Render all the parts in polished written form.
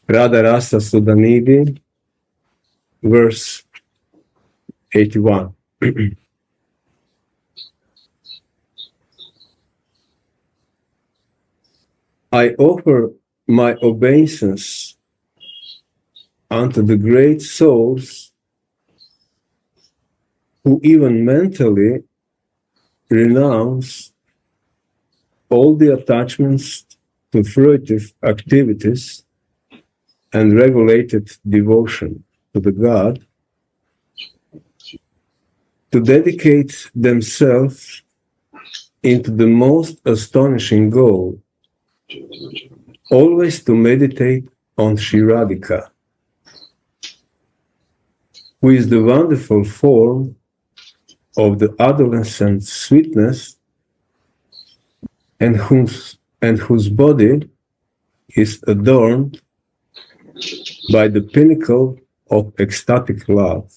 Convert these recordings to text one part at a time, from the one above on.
Radha, Rasa, Sudhanidhi, verse 81. I offer my obeisance unto the great souls who even mentally renounce all the attachments to fruitive activities and regulated devotion to the God, to dedicate themselves into the most astonishing goal, always to meditate on Sri Radhika, who is the wonderful form of the adolescent sweetness and whose body is adorned by the pinnacle of ecstatic love.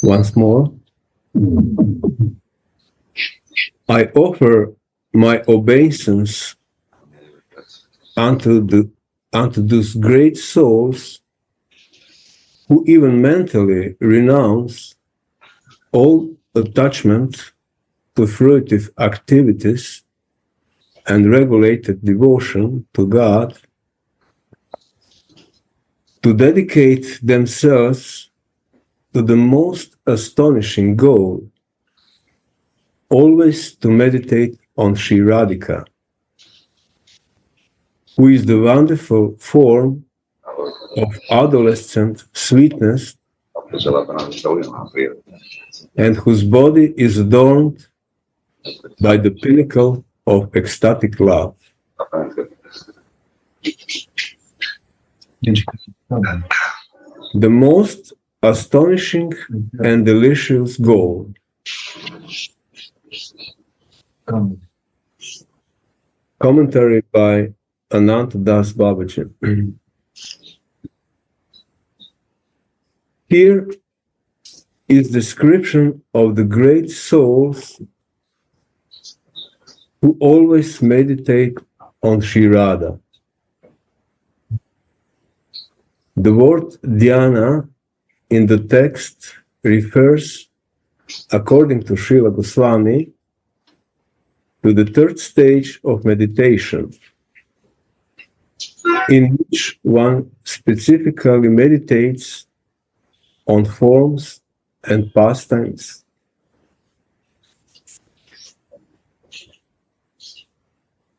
Once more, I offer my obeisance unto those great souls who even mentally renounce all attachment to fruitive activities and regulated devotion to God, to dedicate themselves to the most astonishing goal, always to meditate on Sri Radhika, who is the wonderful form of adolescent sweetness and whose body is adorned by the pinnacle of ecstatic love. The most astonishing and delicious goal. Commentary by Ananta Das Babaji. Here is description of the great souls who always meditate on Sri Radha. The word dhyana in the text refers, according to Srila Goswami, to the third stage of meditation, in which one specifically meditates on forms and pastimes.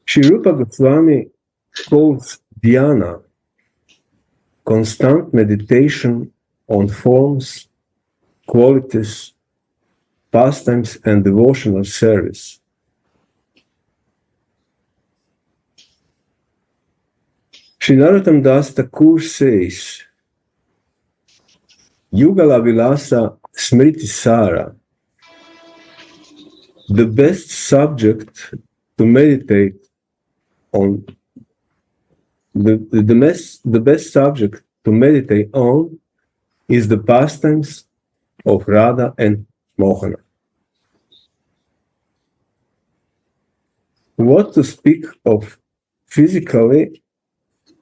Sri Rupa Goswami calls dhyana constant meditation on forms, qualities, pastimes, and devotional service. Sri Narottam Das Thakur says, Yugala Vilasa Smriti Sara, the best subject to meditate on, the best subject to meditate on is the pastimes of Radha and Mohana. What to speak of physically,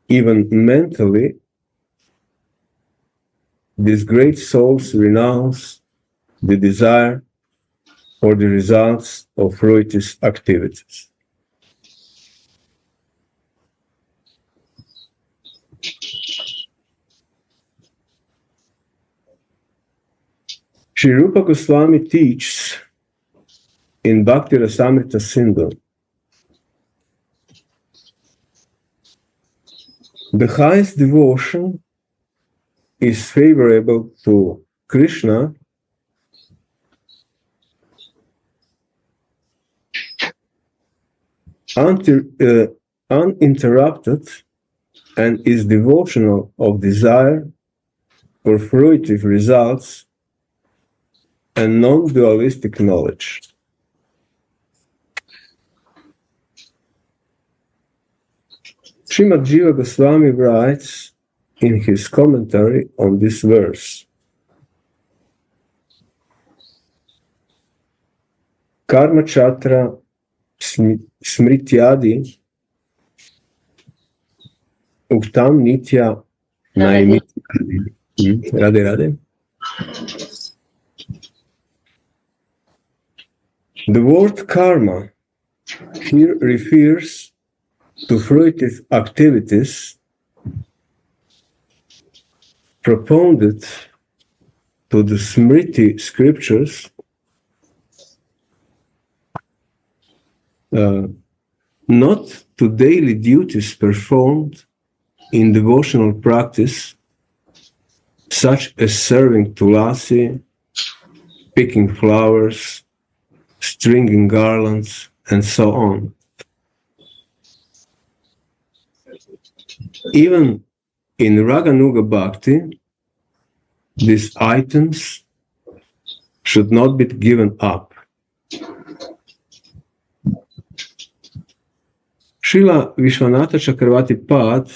even mentally, these great souls renounce the desire for the results of fruitive activities. Sri Rupa Goswami teaches in Bhakti Rasamrita Sindhu, the highest devotion is favorable to Krishna uninterrupted and is devotional of desire for fruitive results and non-dualistic knowledge. Srimad Jiva Goswami writes in his commentary on this verse, Karma Chatra smrityadi uktam nitya naimityadi. Radhe Radhe. The word karma here refers to fruitive activities propounded to the Smriti scriptures, not to daily duties performed in devotional practice, such as serving tulasi, picking flowers, stringing garlands, and so on. Even in Raganuga Bhakti, these items should not be given up. Srila Vishwanatha Chakravarti Pad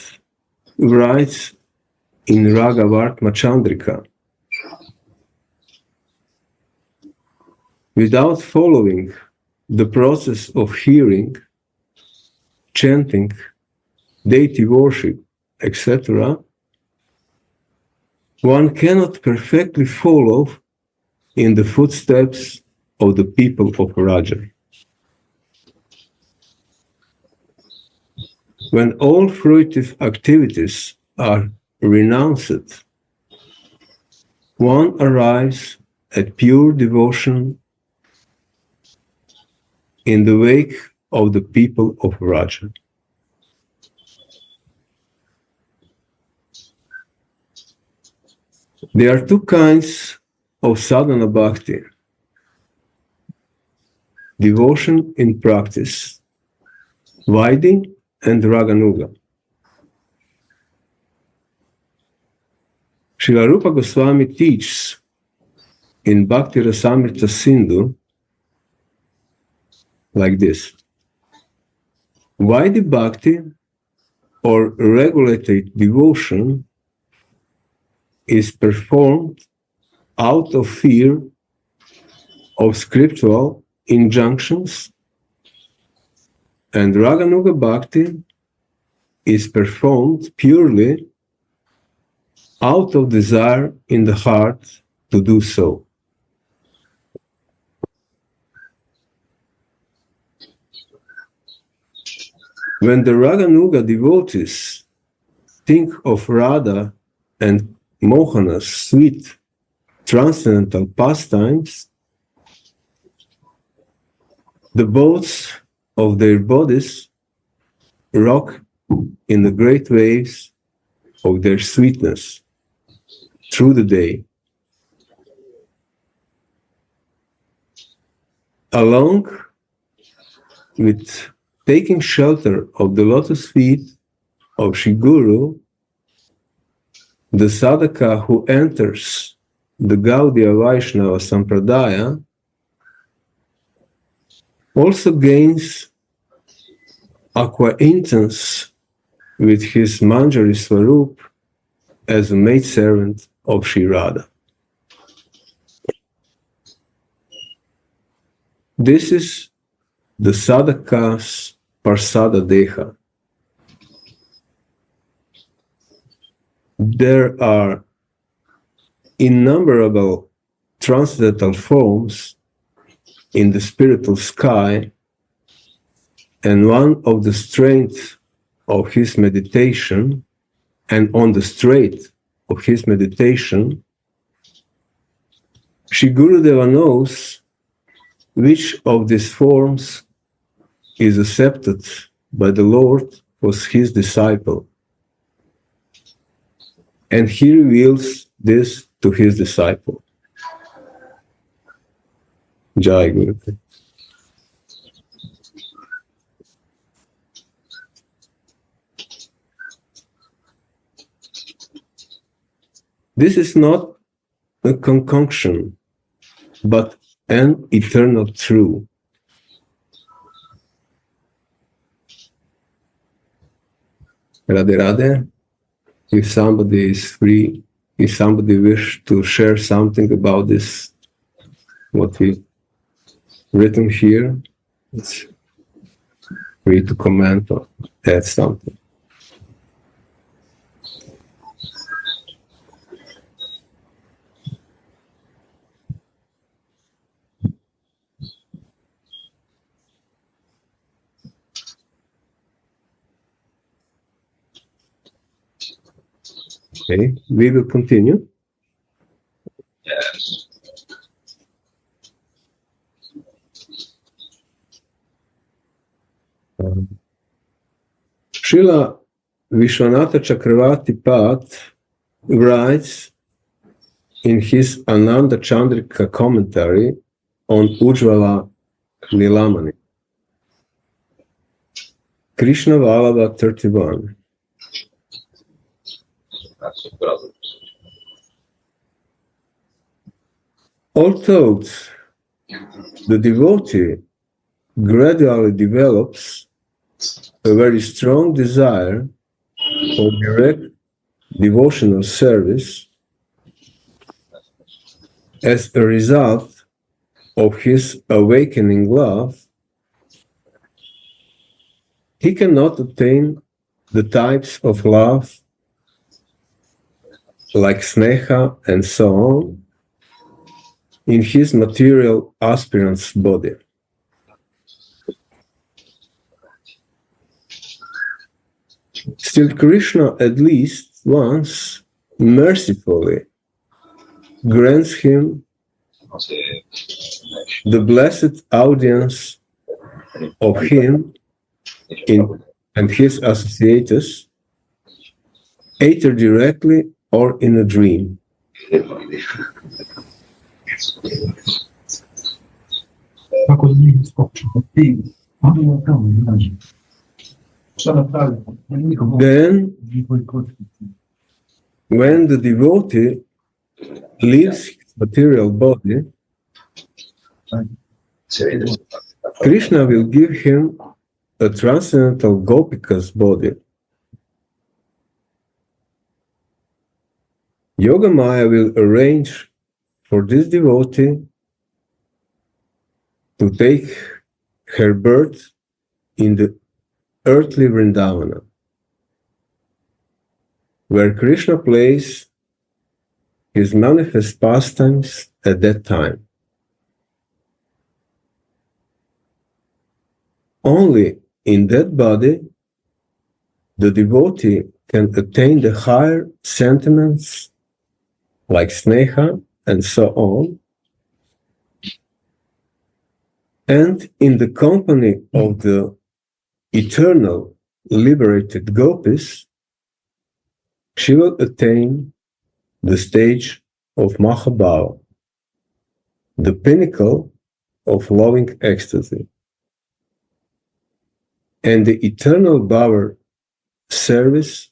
writes in Ragavartma Chandrika, without following the process of hearing, chanting, deity worship, etc., one cannot perfectly follow in the footsteps of the people of Raja. When all fruitive activities are renounced, one arrives at pure devotion in the wake of the people of Raja. There are two kinds of sadhana bhakti: devotion in practice, Vaidhi and Raganuga. Srila Rupa Goswami teaches in Bhakti Rasamrita Sindhu like this: Vaidhi bhakti, or regulated devotion, is performed out of fear of scriptural injunctions, and Raganuga Bhakti is performed purely out of desire in the heart to do so. When the Raganuga devotees think of Radha and Mohana's sweet transcendental pastimes, the boats of their bodies rock in the great waves of their sweetness through the day. Along with taking shelter of the lotus feet of Shri Guru, the sadhaka who enters the Gaudiya Vaishnava Sampradaya also gains acquaintance with his Manjari Swarup as a maidservant of Shri Radha. This is the sadhaka's Parsada Deha. There are innumerable transcendental forms in the spiritual sky, and one of the strengths of his meditation, and on the straight of his meditation, Shri Gurudeva knows which of these forms is accepted by the Lord as his disciple, and he reveals this to his disciple. Jai Guru. This is not a concoction, but an eternal truth. Radhe Radhe. If somebody is free, if somebody wishes to share something about this, what we've written here, free to comment or add something. Okay, we will continue. Yes. Srila Vishwanatha Chakravarti Path writes in his Ananda Chandrika commentary on Ujjvala Lilamani, Krishna Vallabha 31. That's a brother. Although the devotee gradually develops a very strong desire for direct devotional service as a result of his awakening love, he cannot attain the types of love like sneha and so on in his material aspirant's body. Still, Krishna at least once mercifully grants him the blessed audience of him and his associates, either directly or in a dream. Then, when the devotee leaves his material body, Krishna will give him a transcendental Gopika's body. Yogamaya will arrange for this devotee to take her birth in the earthly Vrindavana, where Krishna plays his manifest pastimes at that time. Only in that body the devotee can attain the higher sentiments like sneha and so on, and in the company of the eternal liberated gopis, she will attain the stage of Mahabhava, the pinnacle of loving ecstasy, and the eternal bhava service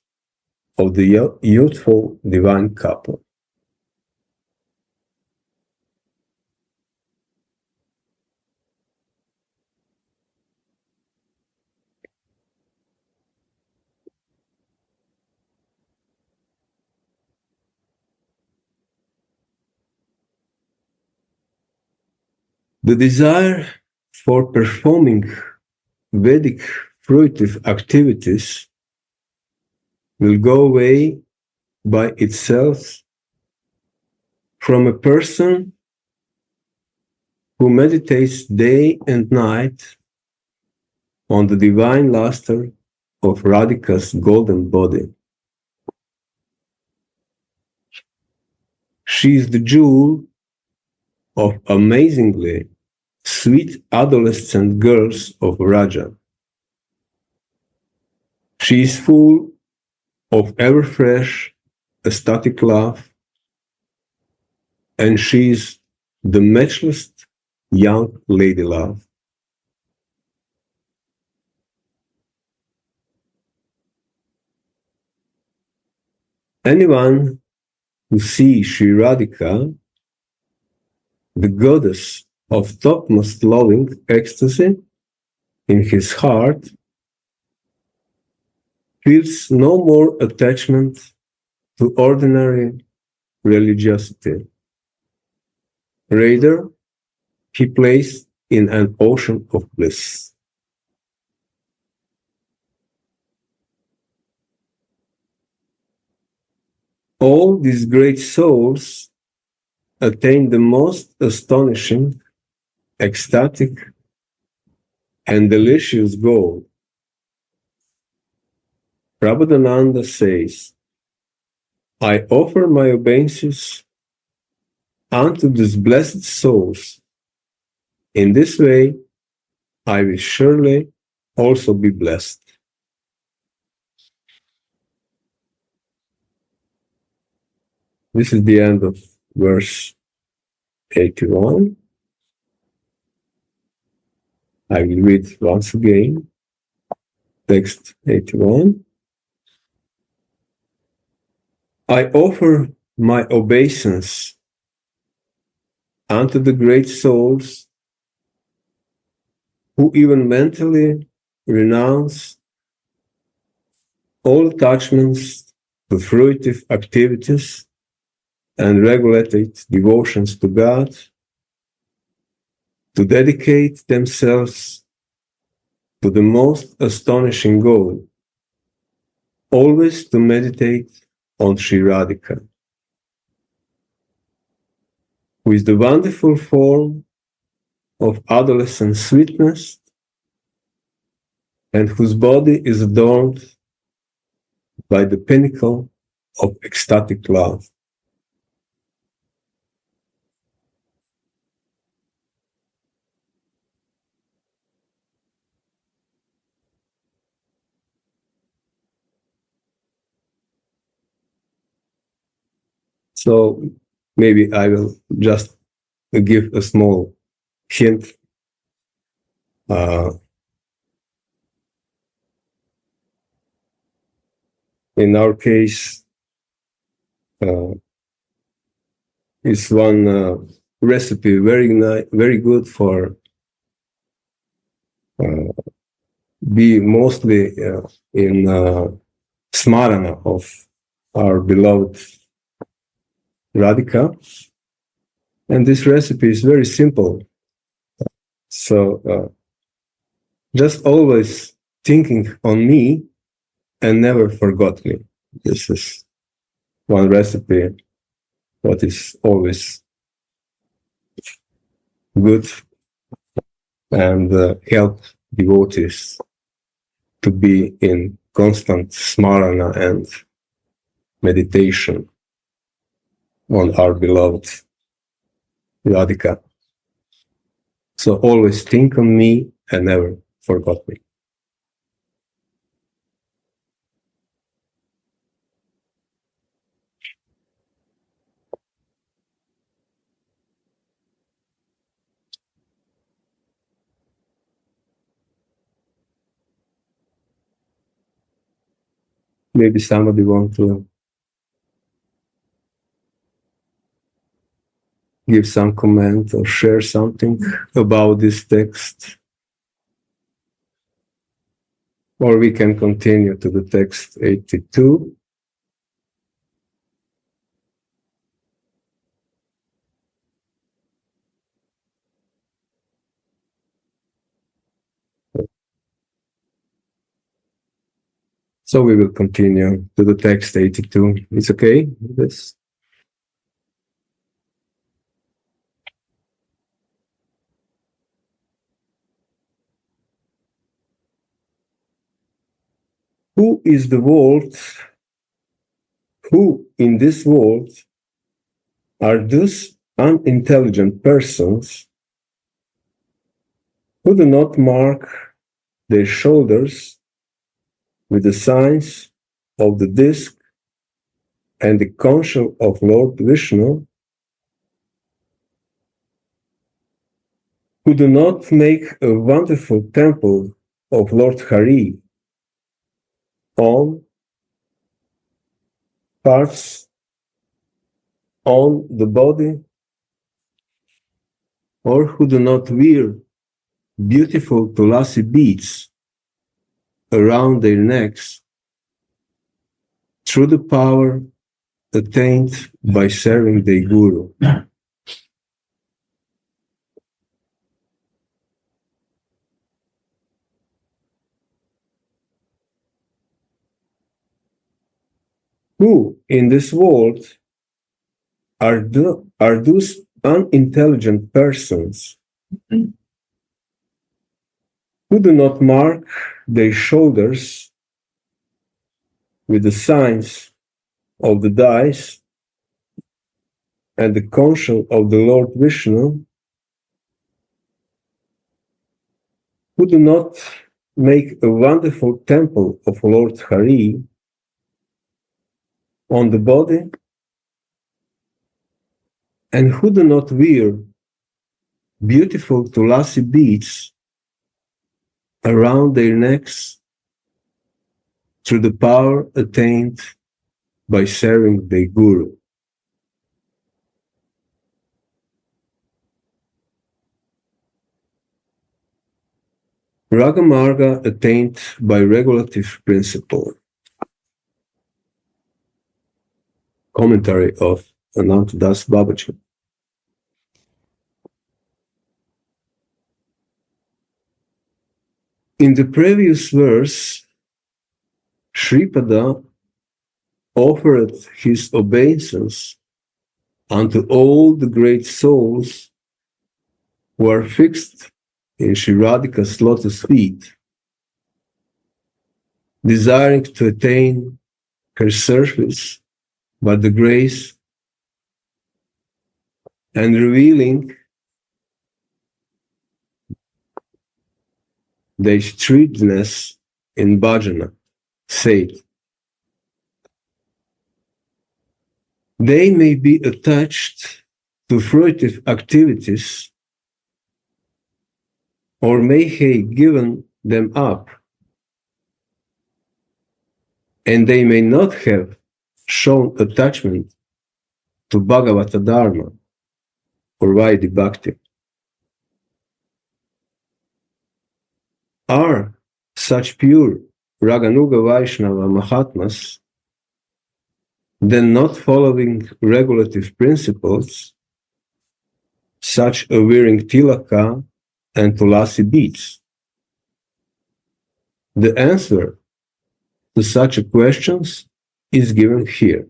of the youthful divine couple. The desire for performing Vedic fruitive activities will go away by itself from a person who meditates day and night on the divine luster of Radhika's golden body. She is the jewel of amazingly sweet adolescent girls of Raja. She is full of ever-fresh, ecstatic love, and she is the matchless young lady love. Anyone who sees Sri Radhika, the goddess of topmost loving ecstasy, in his heart, feels no more attachment to ordinary religiosity. Rather, he plays in an ocean of bliss. All these great souls attain the most astonishing, ecstatic, and delicious goal. Prabhupada says, I offer my obeisances unto these blessed souls. In this way, I will surely also be blessed. This is the end of verse 81. I will read once again. Text 81. I offer my obeisance unto the great souls who even mentally renounce all attachments to fruitive activities and regulated devotions to God, to dedicate themselves to the most astonishing goal, always to meditate on Sri Radhika, who is the wonderful form of adolescent sweetness and whose body is adorned by the pinnacle of ecstatic love. So maybe I will just give a small hint. In our case, it's one recipe very good for be mostly in smarana of our beloved Radhika. And this recipe is very simple. So just always thinking on me and never forgot me. This is one recipe what is always good and help devotees to be in constant smarana and meditation on our beloved Radhika. So always think on me and never forgot me. Maybe somebody want to give some comment or share something about this text. Or we can continue to the text 82. So we will continue to the text 82. It's okay with this? Who is the world? Who in this world are those unintelligent persons who do not mark their shoulders with the signs of the disk and the conch of Lord Vishnu, who do not make a wonderful temple of Lord Hari on parts on the body, or who do not wear beautiful tulasi beads around their necks through the power attained by serving their guru. Who in this world are those unintelligent persons who do not mark their shoulders with the signs of the dice and the conscience of the Lord Vishnu, who do not make a wonderful temple of Lord Hari on the body, and who do not wear beautiful tulasi beads around their necks through the power attained by serving their guru. Ragamarga attained by regulative principle. Commentary of Anantadas Babaji. In the previous verse, Shripada offered his obeisance unto all the great souls who are fixed in Shri Radhika's lotus feet, desiring to attain her service by the grace and revealing their streetness in bhajana, said, they may be attached to fruitive activities or may have given them up, and they may not have shown attachment to Bhagavata Dharma or Vaidhi Bhakti. Are such pure Raganuga Vaishnava Mahatmas then not following regulative principles, such as wearing tilaka and tulasi beads? The answer to such questions is given here.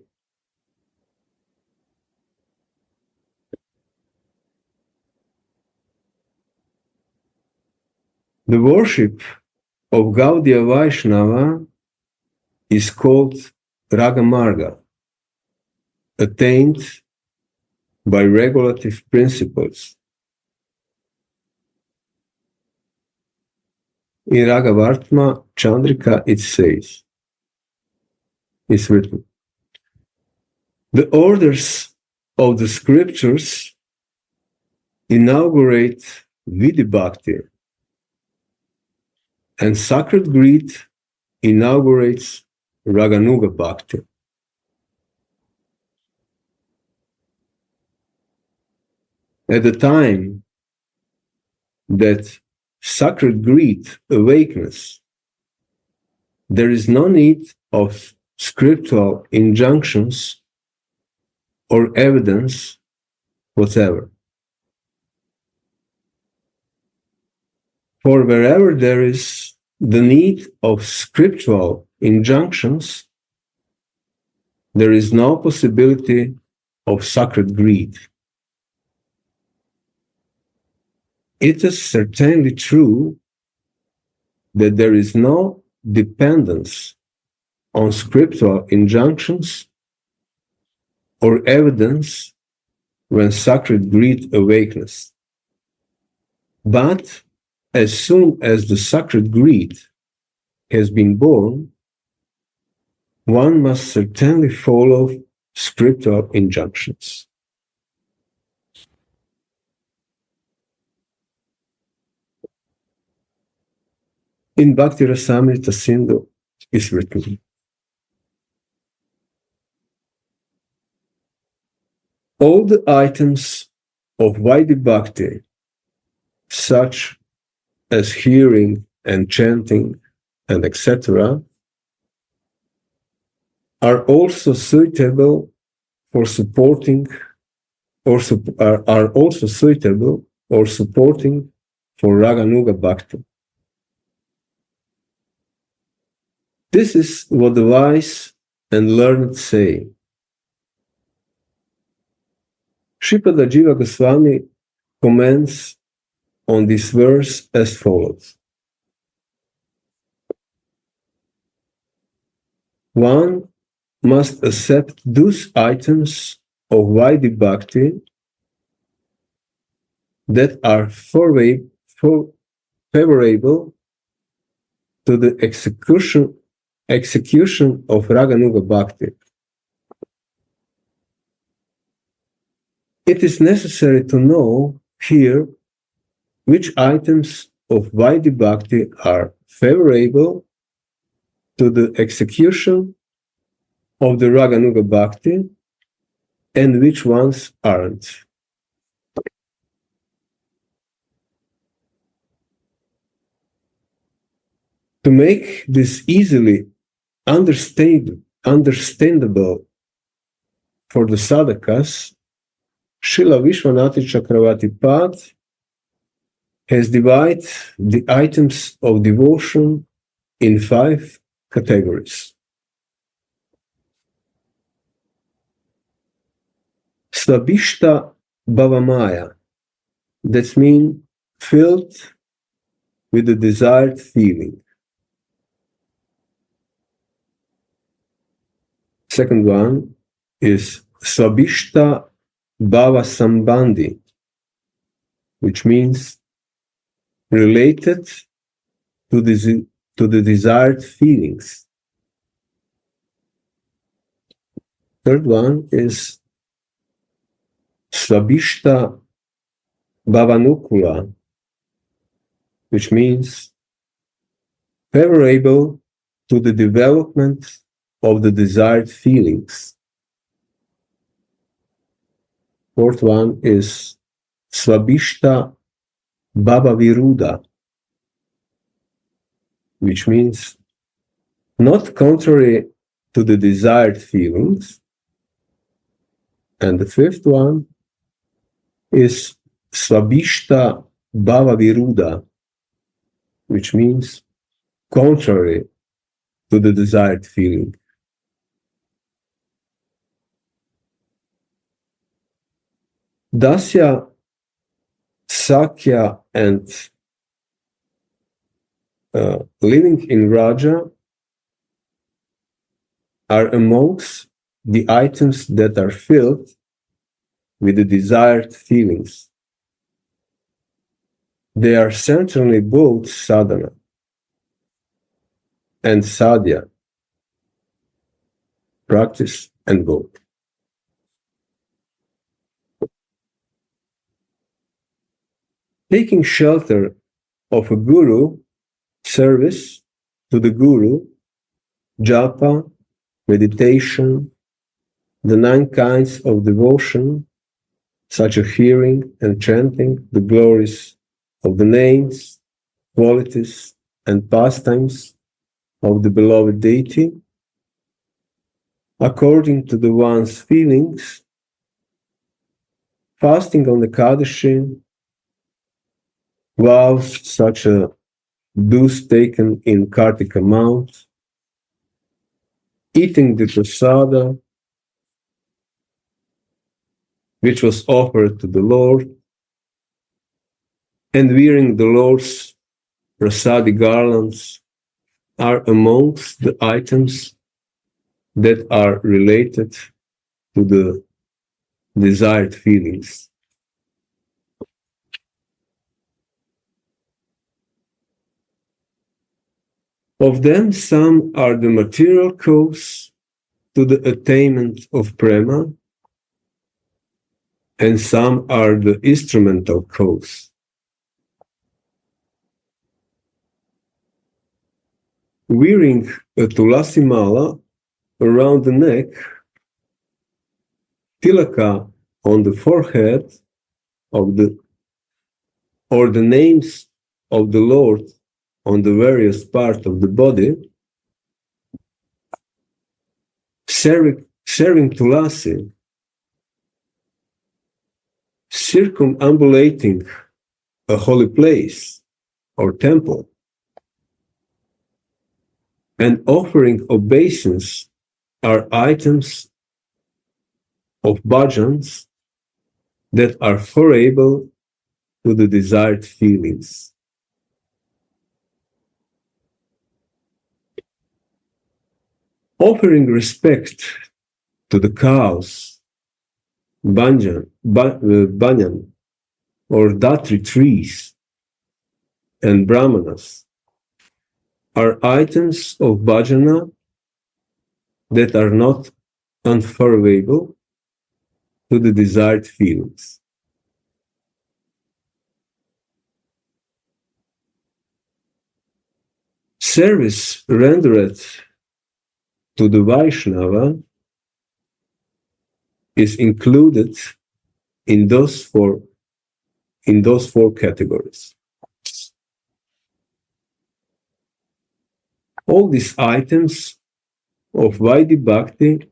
The worship of Gaudiya Vaishnava is called Ragamarga, attained by regulative principles. In Ragavartma Chandrika it says, it's written, the orders of the scriptures inaugurate Vidhi Bhakti, and sacred greed inaugurates Raganuga Bhakti. At the time that sacred greed awakens, there is no need of scriptural injunctions or evidence whatever. For wherever there is the need of scriptural injunctions, there is no possibility of sacred greed. It is certainly true that there is no dependence on scriptural injunctions or evidence when sacred greed awakens. But as soon as the sacred greed has been born, one must certainly follow scriptural injunctions. In Bhakti Rasamrita Sindhu is written, all the items of Vaidhi Bhakti, such as hearing and chanting and etc., are also suitable for supporting are also suitable or supporting for Raganuga Bhakti. This is what the wise and learned say. Sripada Jiva Goswami comments on this verse as follows. One must accept those items of Vaidhi Bhakti that are favorable to the execution of Raganuga Bhakti. It is necessary to know here which items of Vaidhi Bhakti are favorable to the execution of the Raganuga Bhakti and which ones aren't. To make this easily understandable for the sadhakas, Srila Vishwanath Chakravarti Pad has divided the items of devotion in 5 categories. Svabhishta Bhavamaya, that means filled with the desired feeling. Second one is Svabhishta Bhava Sambandhi, which means related to the desired feelings. Third one is Svabhishta Bhavanukula, which means favorable to the development of the desired feelings. Fourth one is Svabhishta Bhavaviruddha, which means not contrary to the desired feelings. And the fifth one is Svabhishta Bhavaviruddha, which means contrary to the desired feeling. Dasya, Sakya, and living in Raja are amongst the items that are filled with the desired feelings. They are certainly both sadhana and sadhya, practice and both. Taking shelter of a guru, service to the guru, japa, meditation, the 9 kinds of devotion, such as hearing and chanting the glories of the names, qualities, and pastimes of the beloved deity, according to the one's feelings, fasting on the Kadashi, vows such as those taken in Kartika Mount, eating the prasada, which was offered to the Lord, and wearing the Lord's prasadi garlands are amongst the items that are related to the desired feelings. Of them, some are the material cause to the attainment of prema, and some are the instrumental cause. Wearing a tulasi mala around the neck, tilaka on the forehead of or the names of the Lord on the various parts of the body, serving tulasi, circumambulating a holy place or temple, and offering obeisance are items of bhajans that are favorable to the desired feelings. Offering respect to the cows, banyan or datri trees, and brahmanas are items of bhajana that are not unfavorable to the desired feelings. Service rendered to the Vaishnava is included in those four categories. All these items of Vaidhi Bhakti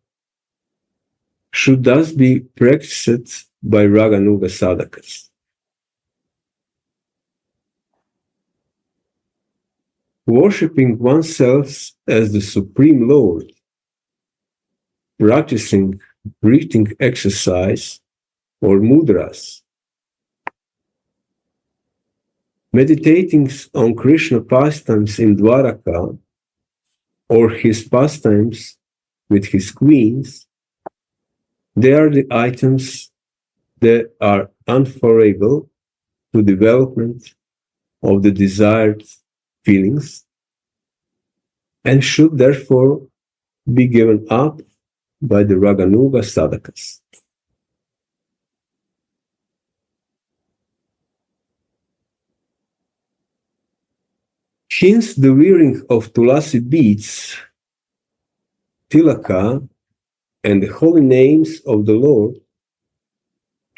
should thus be practiced by Raganuga sadhakas. Worshipping oneself as the Supreme Lord, practicing breathing exercise or mudras, meditating on Krishna pastimes in Dwaraka or his pastimes with his queens, they are the items that are unfavorable to development of the desired feelings and should therefore be given up by the Raganuga sadhakas. Hence, the wearing of tulasi beads, tilaka, and the holy names of the Lord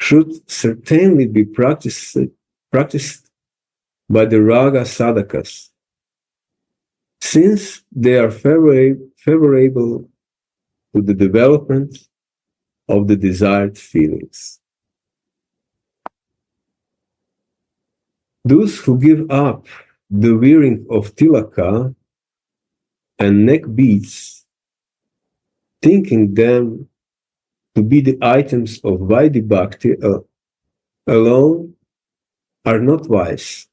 should certainly be practiced by the Raga sadhakas, since they are favorable to the development of the desired feelings. Those who give up the wearing of tilaka and neck beads, thinking them to be the items of Vaidhi Bhakti alone, are not wise.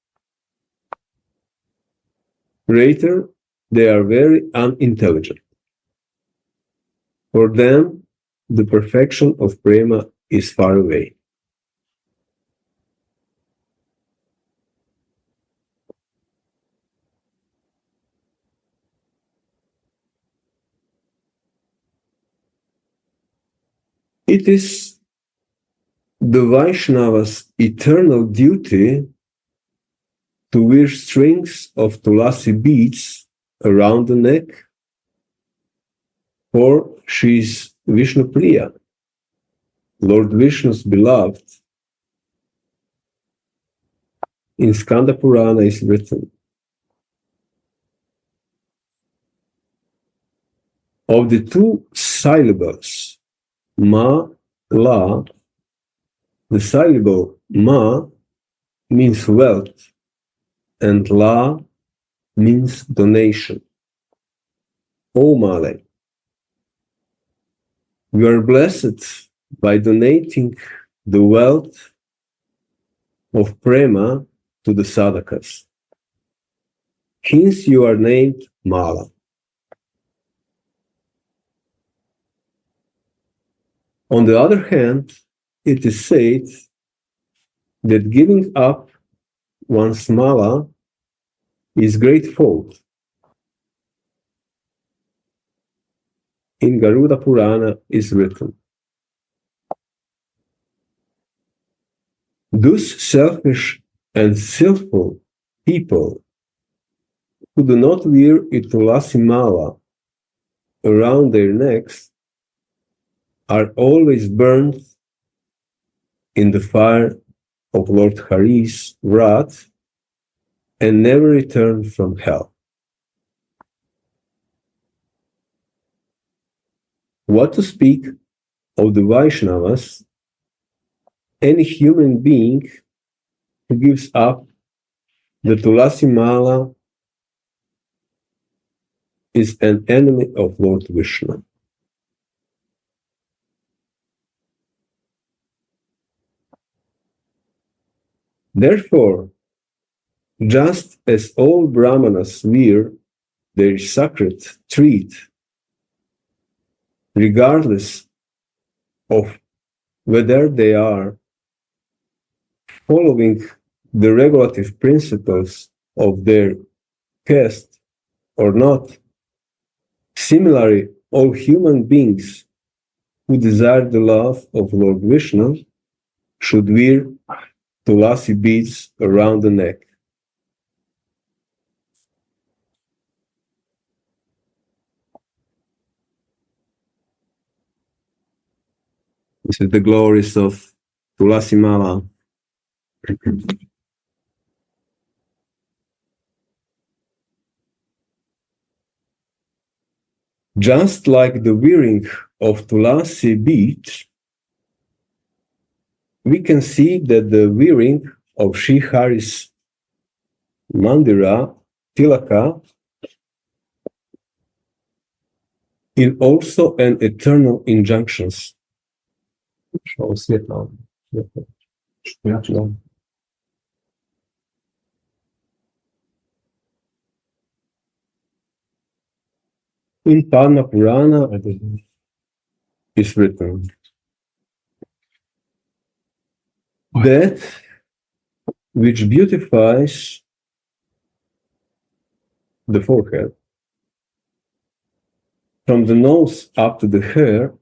Rather, they are very unintelligent. For them, the perfection of prema is far away. It is the Vaishnava's eternal duty to wear strings of tulasi beads around the neck, for she is Vishnu Priya, Lord Vishnu's beloved. In Skanda Purana is written, of the two syllables, ma, la, the syllable ma means wealth and la means donation. O Male, you are blessed by donating the wealth of prema to the sadhakas. Hence you are named Mala. On the other hand, it is said that giving up one's mala is great fault. In Garuda Purana is written, those selfish and sinful people who do not wear a tulasi mala around their necks are always burned in the fire of Lord Hari's wrath and never return from hell. What to speak of the Vaishnavas? Any human being who gives up the tulasi mala is an enemy of Lord Vishnu. Therefore, just as all Brahmanas wear their sacred treat, regardless of whether they are following the regulative principles of their caste or not, similarly, all human beings who desire the love of Lord Vishnu should wear tulasi beads around the neck. This is the glories of Tulasi Mala. Just like the wearing of Tulasi beads, we can see that the wearing of Sri Hari's Mandira, Tilaka, is also an eternal injunction. In Padma Purana is written that which beautifies the forehead from the nose up to the hair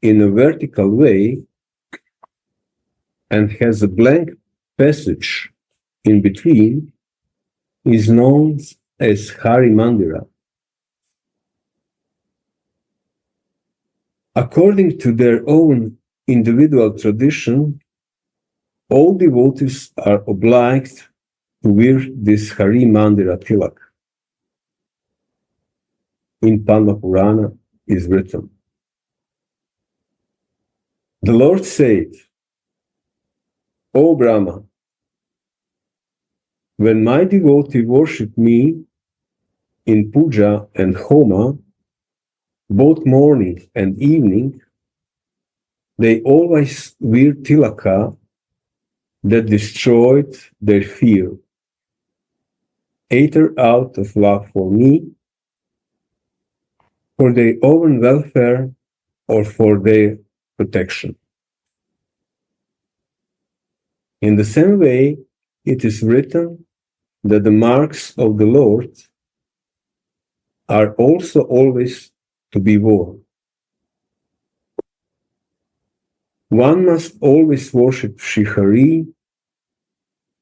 in a vertical way and has a blank passage in between is known as Hari Mandira. According to their own individual tradition, all devotees are obliged to wear this Hari Mandira tilak. In Padma Purana is written, the Lord said, O Brahma, when my devotee worship me in puja and homa, both morning and evening, they always wear tilaka that destroyed their fear, either out of love for me, for their own welfare, or for their protection. In the same way, it is written that the marks of the Lord are also always to be worn. One must always worship Sri Hari,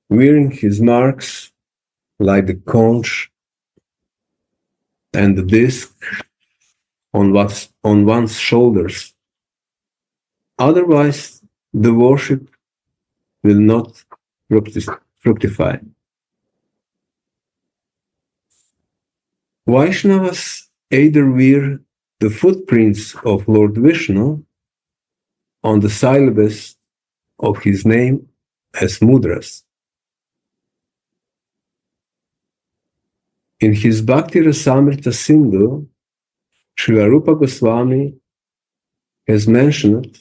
wearing his marks like the conch and the disc on one's shoulders. Otherwise, the worship will not fructify. Vaishnavas either wear the footprints of Lord Vishnu on the syllabus of his name as mudras. In his Bhakti Rasamrita Sindhu, Srila Rupa Goswami has mentioned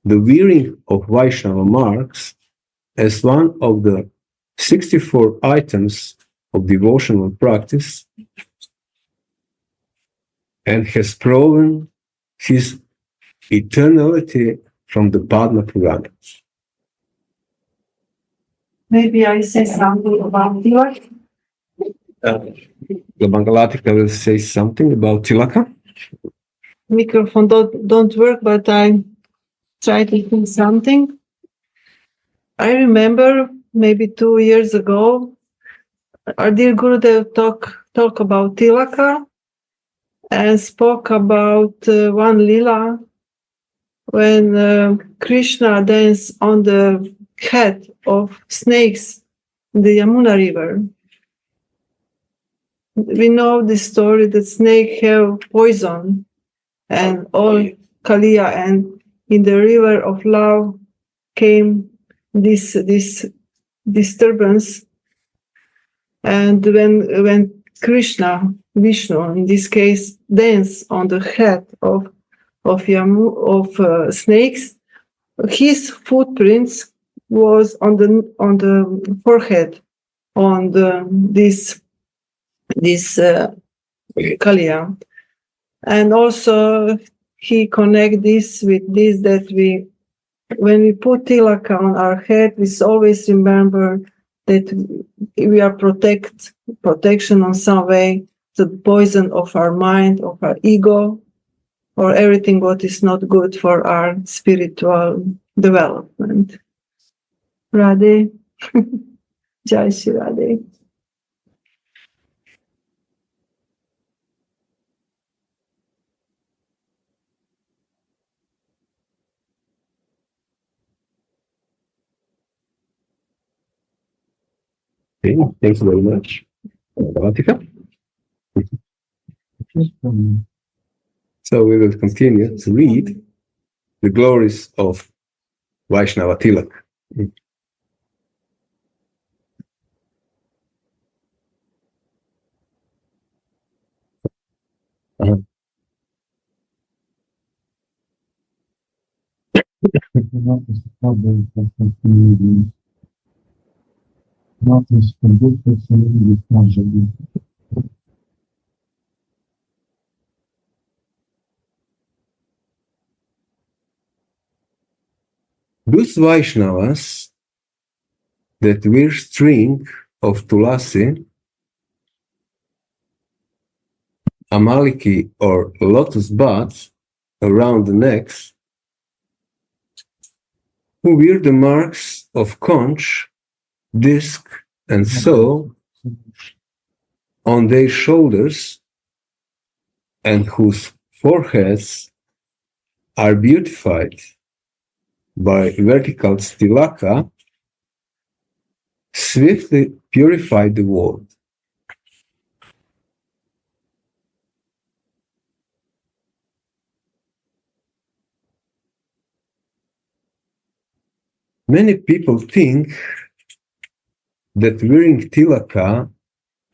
the wearing of Vaishnava marks as one of the 64 items of devotional practice and has proven his eternality from the Padma Purana. Maybe I say something about Tilak. The Bangalatika will say something about Tilaka. Microphone don't work, but I try to think something. I remember maybe 2 years ago, our dear Gurudev talk about Tilaka and spoke about one lila when Krishna danced on the head of snakes in the Yamuna river. We know the story that snakes have poison and all Kaliya, and in the river of love came this disturbance. And when Krishna, Vishnu in this case, danced on the head of snakes, his footprints was on the forehead, on this kalia, and also he connect this with this, that when we put tilaka on our head, we always remember that we are protection on some way, the poison of our mind, of our ego, or everything what is not good for our spiritual development. Radhe, Jai Shri Radhe. Okay, thanks very much. Radhika? So we will continue to read the glories of Vaishnava Tilak. Those Vaishnavas that wear string of tulasi, amaliki or lotus buds around the necks, who wear the marks of conch, disc, and so on their shoulders, and whose foreheads are beautified by vertical stilaka, swiftly purify the world. Many people think that wearing tilaka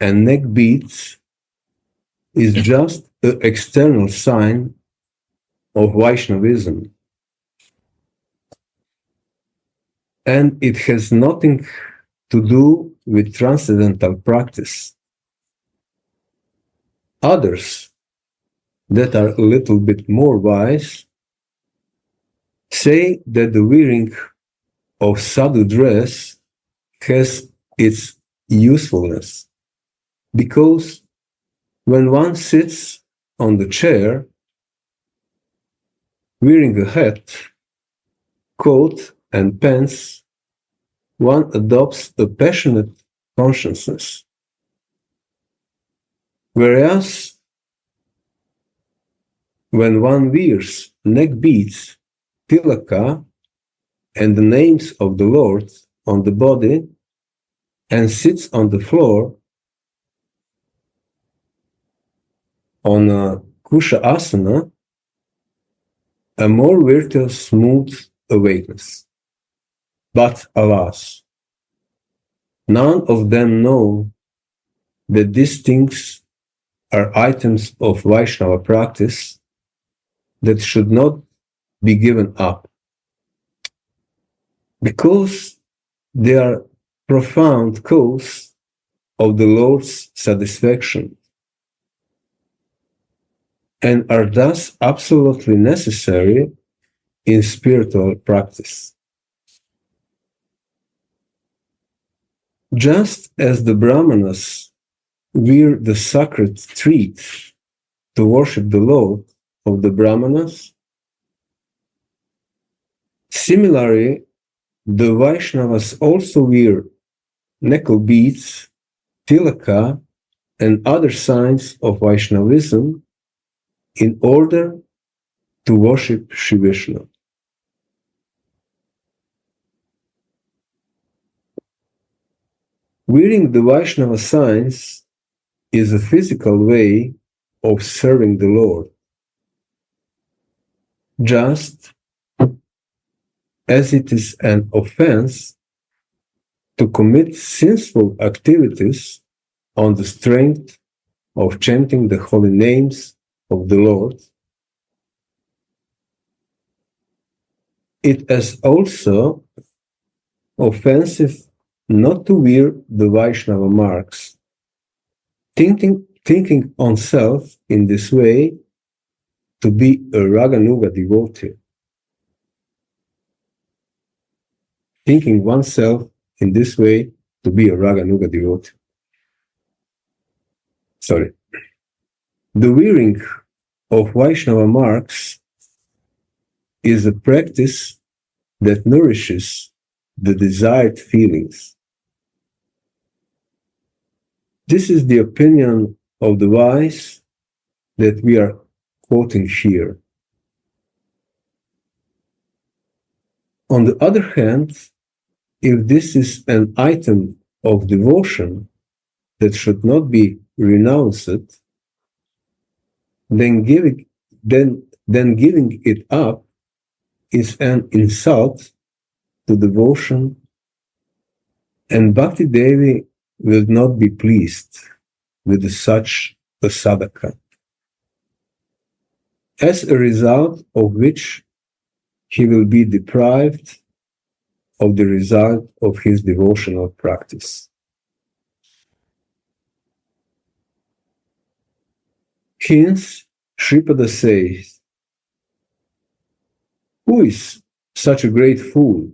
and neck beads is just an external sign of Vaishnavism, and it has nothing to do with transcendental practice. Others that are a little bit more wise say that the wearing of sadhu dress has its usefulness, because when one sits on the chair wearing a hat, coat, and pants, one adopts a passionate consciousness. Whereas when one wears neck beads, tilaka, and the names of the Lord on the body, and sits on the floor on a kusha asana, a more virtuous, smooth awakeness. But alas, none of them know that these things are items of Vaishnava practice that should not be given up, because they are profound cause of the Lord's satisfaction and are thus absolutely necessary in spiritual practice. Just as the Brahmanas wear the sacred threads to worship the Lord of the Brahmanas, similarly, the Vaishnavas also wear necklace beads, tilaka, and other signs of Vaishnavism in order to worship Shri Vishnu. Wearing the Vaishnava signs is a physical way of serving the Lord, just as it is an offense to commit sinful activities on the strength of chanting the holy names of the Lord. It is also offensive not to wear the Vaishnava marks. Thinking on self in this way to be a Raganuga devotee. Thinking oneself in this way to be a Raganuga devotee. Sorry. The wearing of Vaishnava marks is a practice that nourishes the desired feelings. This is the opinion of the wise that we are quoting here. On the other hand, if this is an item of devotion that should not be renounced, then giving it up is an insult to devotion, and Bhakti Devi will not be pleased with such a sadhaka, as a result of which he will be deprived of the result of his devotional practice. Hence, Shripada says, "Who is such a great fool?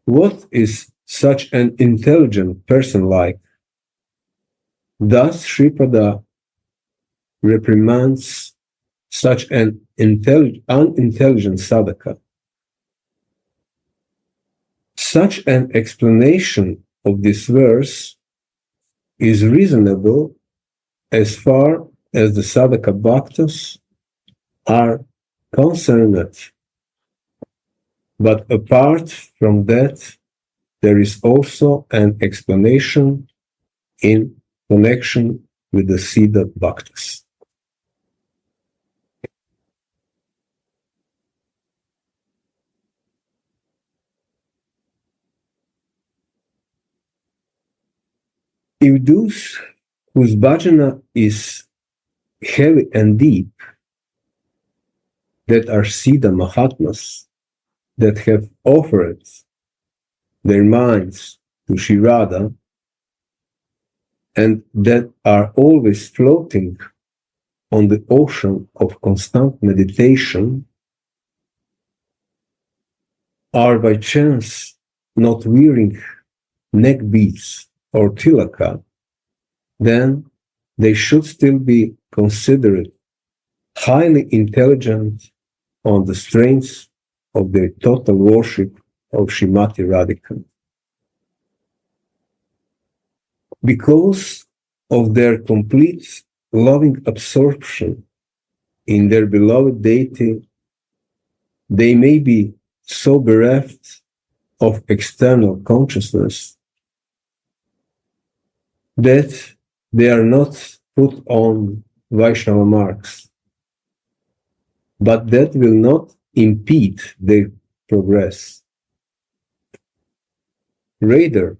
What is such an intelligent person like?" Thus, Shripada reprimands such an unintelligent sadhaka. Such an explanation of this verse is reasonable as far as the sadhaka bhaktas are concerned. But apart from that, there is also an explanation in connection with the Siddha bhaktas. If those whose bhajana is heavy and deep, that are Siddha Mahatmas, that have offered their minds to Sri Radha, and that are always floating on the ocean of constant meditation, are by chance not wearing neck beads or tilaka, then they should still be considered highly intelligent on the strength of their total worship of Srimati Radhika. Because of their complete loving absorption in their beloved deity, they may be so bereft of external consciousness that they are not put on Vaishnava marks, but that will not impede their progress. Rather,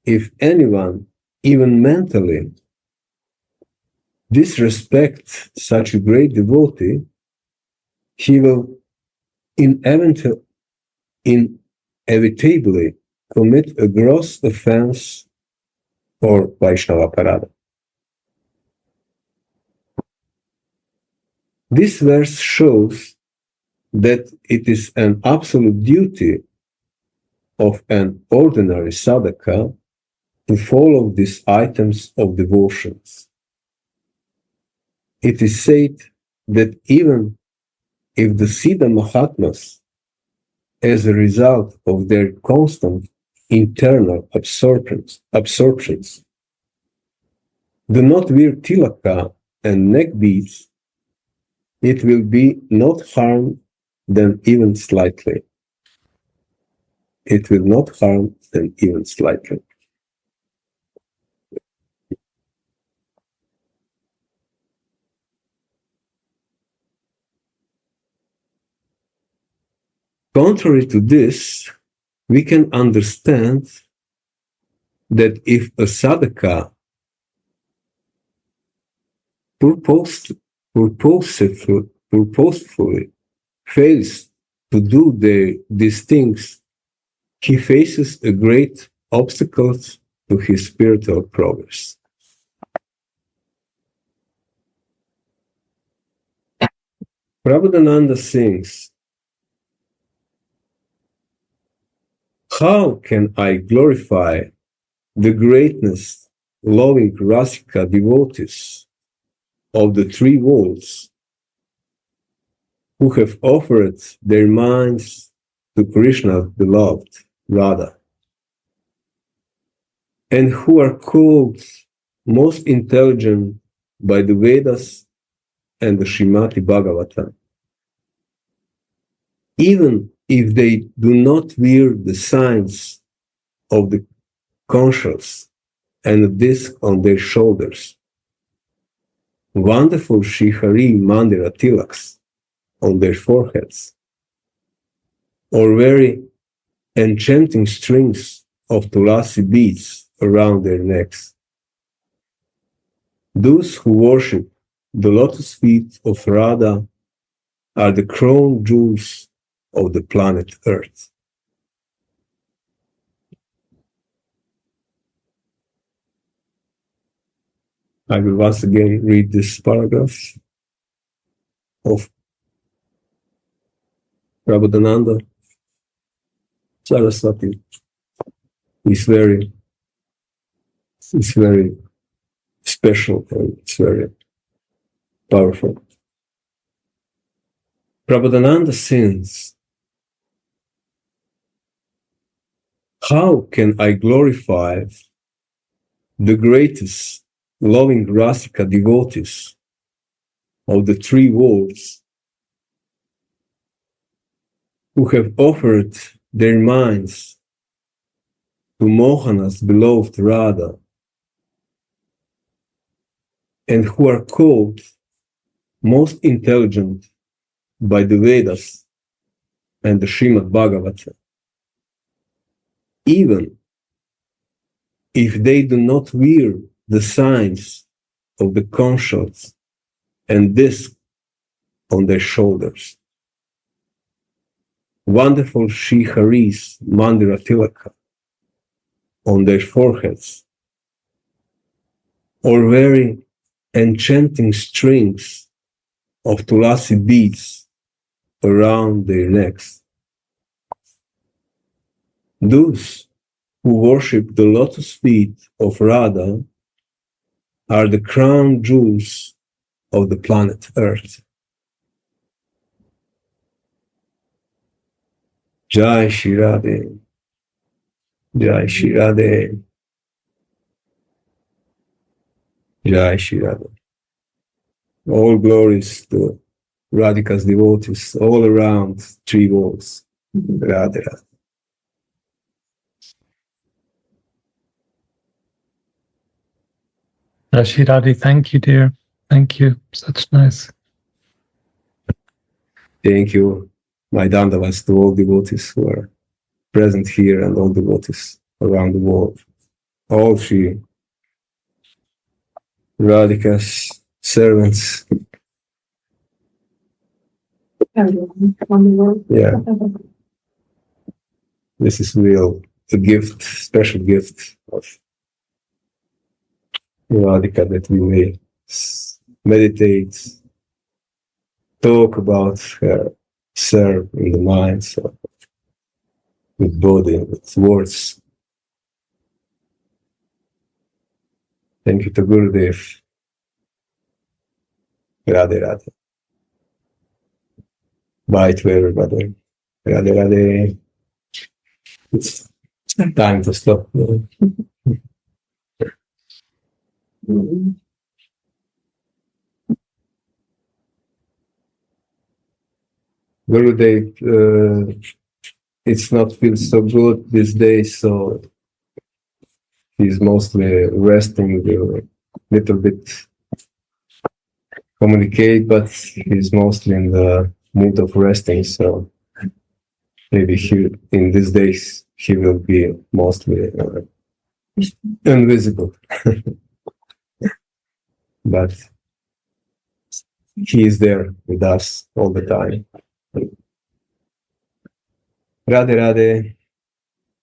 if anyone, even mentally, disrespects such a great devotee, he will inevitably commit a gross offense or Vaishnava parada. This verse shows that it is an absolute duty of an ordinary sadhaka to follow these items of devotions. It is said that even if the Siddha Mahatmas, as a result of their constant internal absorptions, do not wear tilaka and neck beads, it will be not harm them even slightly. It will not harm them even slightly. Contrary to this, we can understand that if a sadhaka purposefully fails to do these things he faces a great obstacles to his spiritual progress. Prabhupada sings, "How can I glorify the greatness, loving Rasika devotees of the three worlds who have offered their minds to Krishna's beloved Radha, and who are called most intelligent by the Vedas and the Srimati Bhagavatam, even if they do not wear the signs of the conscience and a disc on their shoulders, wonderful Sri Hari Mandira tilaks on their foreheads, or very enchanting strings of tulasi beads around their necks. Those who worship the lotus feet of Radha are the crown jewels of the planet Earth." I will once again read this paragraph of Prabhupada Saraswati. It's very special and it's very powerful. Prabhupada sings, "How can I glorify the greatest loving Rasika devotees of the three worlds who have offered their minds to Mohana's beloved Radha, and who are called most intelligent by the Vedas and the Srimad Bhagavatam, even if they do not wear the signs of the conscience and disc on their shoulders. Wonderful Sri Hari's Mandira tilaka on their foreheads, or very enchanting strings of tulasi beads around their necks. Those who worship the lotus feet of Radha are the crown jewels of the planet Earth." Jai Shri Radhe, Jai Shri Radhe, Jai Shri Radhe. All glories to Radhika's devotees all around three worlds. Radhe Radhe. Rashiradi, thank you, dear. Thank you. Such nice. Thank you. My dandavas to all devotees who are present here and all devotees around the world. All Shri Radhika's servants. Yeah. This is real a gift, special gift of Radhika that we may meditate, talk about her, serve in the mind, so with body, with words. Thank you to Gurudev. Radhe Radhe. Bye to everybody. Radhe Radhe. It's time to stop. Gurudev, it's not feel so good these days, so he's mostly resting, a little bit communicate, but he's mostly in the mood of resting, so maybe in these days he will be mostly invisible. But he is there with us all the time. Radhe Radhe.